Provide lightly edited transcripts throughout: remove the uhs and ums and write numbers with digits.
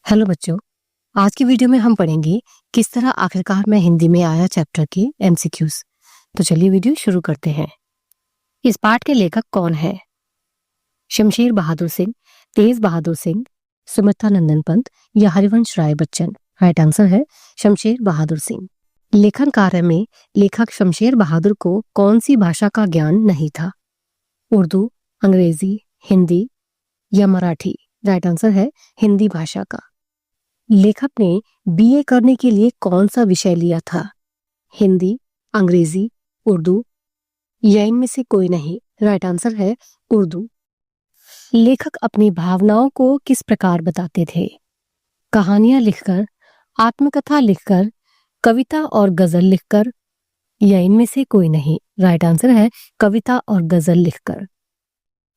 Hello बच्चों, आज की वीडियो में हम पढ़ेंगे किस तरह आखिरकार मैं हिंदी में आया चैप्टर के एमसीक्यूज। तो चलिए वीडियो शुरू करते हैं। इस पाठ के लेखक कौन है? शमशेर बहादुर सिंह, तेज बहादुर सिंह, सुमित्रा नंदन पंत या हरिवंश राय बच्चन? राइट आंसर है शमशेर बहादुर सिंह। लेखन कार्य में लेखक शमशेर बहादुर को कौन सी भाषा का ज्ञान नहीं था? उर्दू, अंग्रेजी, हिंदी या मराठी? राइट आंसर है हिंदी भाषा का। लेखक ने बीए करने के लिए कौन सा विषय लिया था? हिंदी, अंग्रेजी, उर्दू या इनमें से कोई नहीं? राइट आंसर है उर्दू। लेखक अपनी भावनाओं को किस प्रकार बताते थे? कहानियां लिखकर, आत्मकथा लिखकर, कविता और गजल लिखकर या इनमें से कोई नहीं? राइट आंसर है कविता और गजल लिखकर।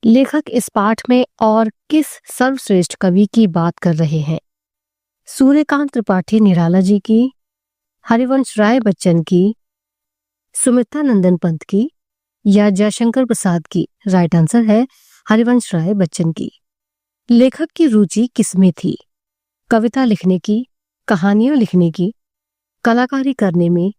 लेखक इस पाठ में और किस सर्वश्रेष्ठ कवि की बात कर रहे हैं? सूर्यकांत त्रिपाठी निराला जी की, हरिवंश राय बच्चन की, सुमित्रा नंदन पंत की या जयशंकर प्रसाद की? राइट आंसर है हरिवंश राय बच्चन की। लेखक की रुचि किसमें थी? कविता लिखने की, कहानियां लिखने की, कलाकारी करने में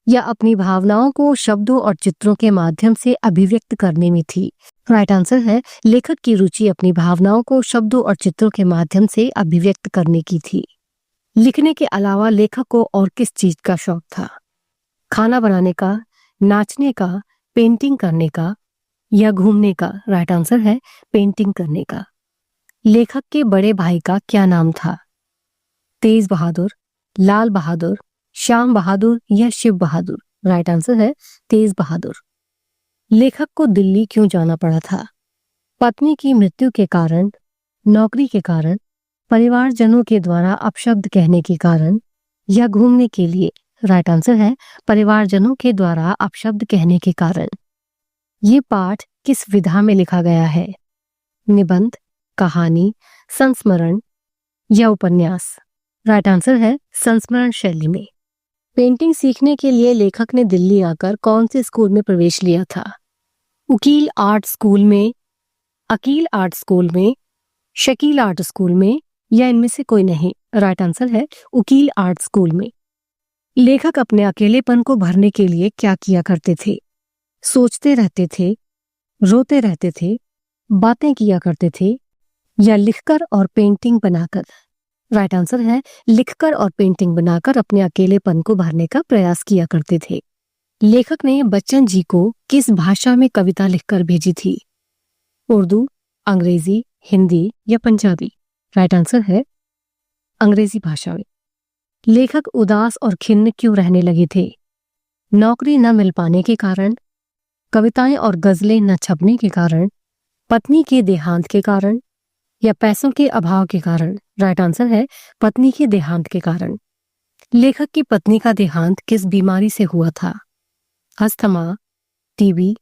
या अपनी भावनाओं को शब्दों और चित्रों के माध्यम से अभिव्यक्त करने में थी? राइट आंसर है लेखक की रुचि अपनी भावनाओं को शब्दों और चित्रों के माध्यम से अभिव्यक्त करने की थी। लिखने के अलावा लेखक को और किस चीज का शौक था? खाना बनाने का, नाचने का, पेंटिंग करने का या घूमने का? राइट आंसर है पेंटिंग करने का। लेखक के बड़े भाई का क्या नाम था? तेज बहादुर, लाल बहादुर, श्याम बहादुर या शिव बहादुर? राइट आंसर है तेज बहादुर। लेखक को दिल्ली क्यों जाना पड़ा था? पत्नी की मृत्यु के कारण, नौकरी के कारण, परिवारजनों के द्वारा अपशब्द कहने के कारण या घूमने के लिए? राइट आंसर है परिवारजनों के द्वारा अपशब्द कहने के कारण। ये पाठ किस विधा में लिखा गया है? निबंध, कहानी, संस्मरण या उपन्यास? राइट आंसर है संस्मरण शैली में। पेंटिंग सीखने के लिए लेखक ने दिल्ली आकर कौन से स्कूल में प्रवेश लिया था? उकील आर्ट स्कूल में, अकील आर्ट स्कूल में, शकील आर्ट स्कूल में या इनमें से कोई नहीं? राइट आंसर है उकील आर्ट स्कूल में। लेखक अपने अकेलेपन को भरने के लिए क्या किया करते थे? सोचते रहते थे, रोते रहते थे, बातें किया करते थे या लिखकर और पेंटिंग बनाकर? राइट आंसर है लिखकर और पेंटिंग बनाकर अपने अकेलेपन को भरने का प्रयास किया करते थे। लेखक ने बच्चन जी को किस भाषा में कविता लिखकर भेजी थी? उर्दू, अंग्रेजी, हिंदी या पंजाबी? राइट आंसर है अंग्रेजी भाषा में। लेखक उदास और खिन्न क्यों रहने लगे थे? नौकरी न मिल पाने के कारण, कविताएं और गजलें न छपने के कारण, पत्नी के देहांत के कारण या पैसों के अभाव के कारण? राइट आंसर है पत्नी के देहांत के कारण। लेखक की पत्नी का देहांत किस बीमारी से हुआ था? अस्थमा, टीबी,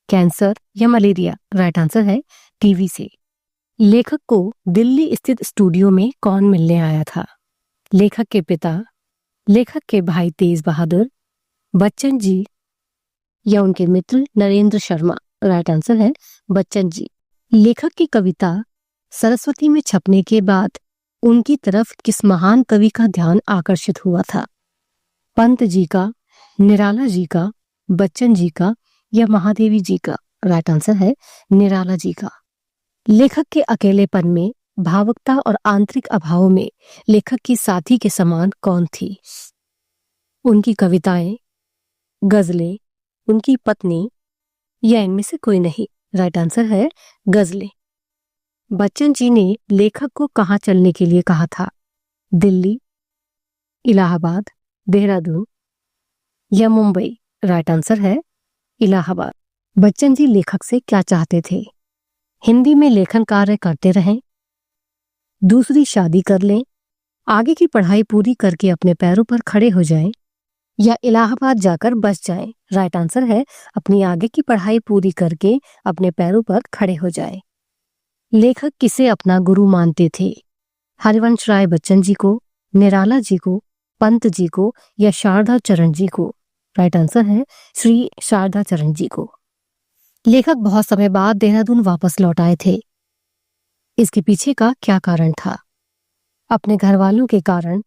कैंसर या मलेरिया? राइट आंसर है टीबी से। लेखक को दिल्ली स्थित स्टूडियो में कौन मिलने आया था? लेखक के पिता, लेखक के भाई तेज बहादुर, बच्चन जी या उनके मित्र नरेंद्र शर्मा? राइट आंसर है बच्चन जी। लेखक की कविता सरस्वती में छपने के बाद उनकी तरफ किस महान कवि का ध्यान आकर्षित हुआ था? पंत जी का, निराला जी का, बच्चन जी का या महादेवी जी का? राइट आंसर है निराला जी का। लेखक के अकेलेपन में, भावुकता और आंतरिक अभाव में लेखक की साथी के समान कौन थी? उनकी कविताएं, गजलें, उनकी पत्नी या इनमें से कोई नहीं? राइट आंसर है गजलें। बच्चन जी ने लेखक को कहाँ चलने के लिए कहा था? दिल्ली, इलाहाबाद, देहरादून या मुंबई? राइट आंसर है इलाहाबाद। बच्चन जी लेखक से क्या चाहते थे? हिंदी में लेखन कार्य करते रहें, दूसरी शादी कर लें, आगे की पढ़ाई पूरी करके अपने पैरों पर खड़े हो जाएं या इलाहाबाद जाकर बस जाएं? राइट आंसर है अपनी आगे की पढ़ाई पूरी करके अपने पैरों पर खड़े हो जाएं। लेखक किसे अपना गुरु मानते थे? हरिवंश राय बच्चन जी को, निराला जी को, पंत जी को या शारदा चरण जी को? राइट आंसर है श्री शारदा चरण जी को। लेखक बहुत समय बाद देहरादून वापस लौट आए थे। इसके पीछे का क्या कारण था? अपने घर वालों के कारण,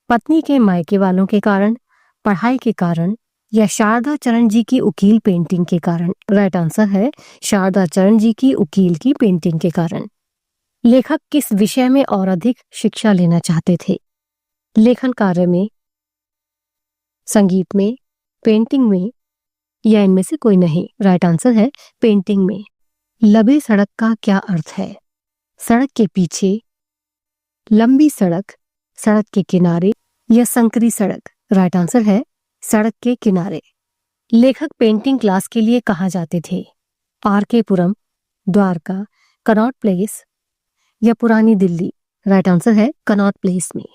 पत्नी के मायके वालों के कारण, पढ़ाई के कारण या शारदा चरण जी की उकील पेंटिंग के कारण। राइट आंसर है शारदा चरण जी की उकील की पेंटिंग के कारण। लेखक किस विषय में और अधिक शिक्षा लेना चाहते थे? लेखन कार्य में, संगीत में, पेंटिंग में या इनमें से कोई नहीं। राइट आंसर है पेंटिंग में। लबे सड़क का क्या अर्थ है? सड़क के पीछे, लंबी सड़क, सड़क के किनारे या संकरी सड़क। राइट आंसर है सड़क के किनारे। लेखक पेंटिंग क्लास के लिए कहाँ जाते थे? आर.के. पुरम, द्वारका, कनॉट प्लेस या पुरानी दिल्ली। राइट आंसर है कनॉट प्लेस में।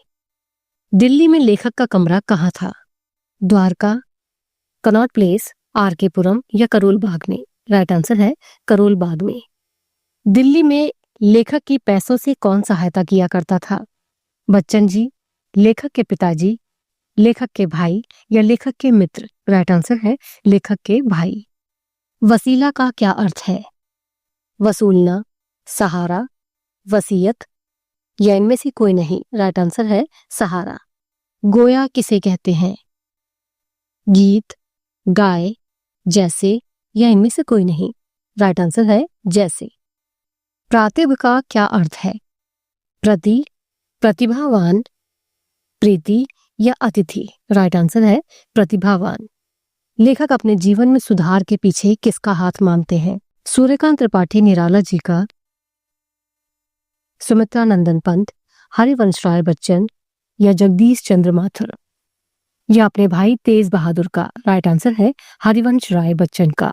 दिल्ली में लेखक का कमरा कहाँ था? Dwarka, Connaught Place, R K. पुरम या करोल बाग में। राइट आंसर है करोल बाग में। दिल्ली में लेखक की पैसों से कौन सहायता किया करता था? बच्चन जी, लेखक के पिताजी, लेखक के भाई या लेखक के मित्र। राइट आंसर है लेखक के भाई। वसीला का क्या अर्थ है? वसूलना, सहारा, वसीयत या इनमें से कोई नहीं। राइट आंसर है सहारा। गोया किसे कहते हैं? गीत, गाय, जैसे या इनमें से कोई नहीं। राइट आंसर है जैसे। प्रातिभ का क्या अर्थ है? प्रति, प्रतिभावान, प्रीति या अतिथि। राइट आंसर है प्रतिभावान। लेखक अपने जीवन में सुधार के पीछे किसका हाथ मानते हैं? सूर्यकांत त्रिपाठी निराला जी का, सुमित्रा नंदन पंत, हरिवंश राय बच्चन या जगदीश चंद्र माथुर या अपने भाई तेज बहादुर का। राइट आंसर है हरिवंश राय बच्चन का।